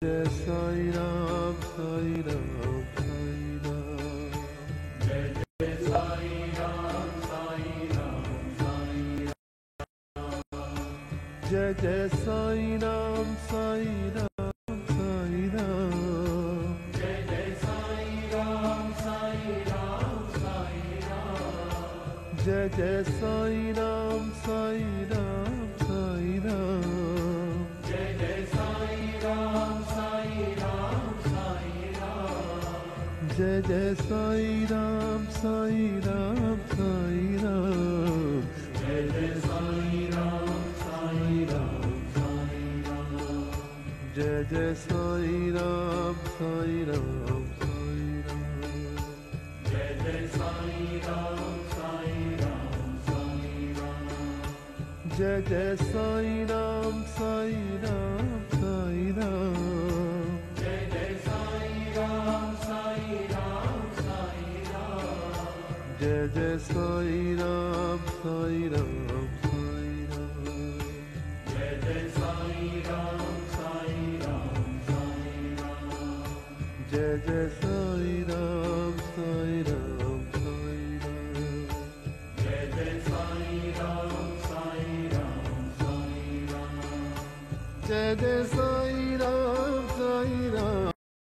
Jai Sai Ram Sai Ram Sai Ram. Jai Jai Sai Ram Sai Ram Sai Ram. Jai Jai Sai Ram Sai Ram Sai Ram. Jai Jai Sai Ram Sai Ram Sai Ram. Jai Jai Sai Ram Sai Ram Sai Ram. Jai Jai Sai Ram Sai Ram Sai Ram. Jai Jai Sai Ram Sai Ram Sai Ram. Jai Jai Sai Ram Sai Ram Sai Ram. Jai Jai Sai Ram Sai Ram Sai Ram. Jai Jai Sai Ram Sai Ram Sai Ram. Jai Jai Sai Ram Sai Ram Sai Ram. Jai Jai Sai Ram Sai Ram Sai Ram. Jai Jai Sai Ram Sai Ram Sai Ram. Jai Jai Sai Ram Sai Ram Sai Ram. Jai Jai Sai Ram Sai Ram Sai Ram. Jai Jai Sai Ram Sai Ram Sai Ram. Jai Jai Sai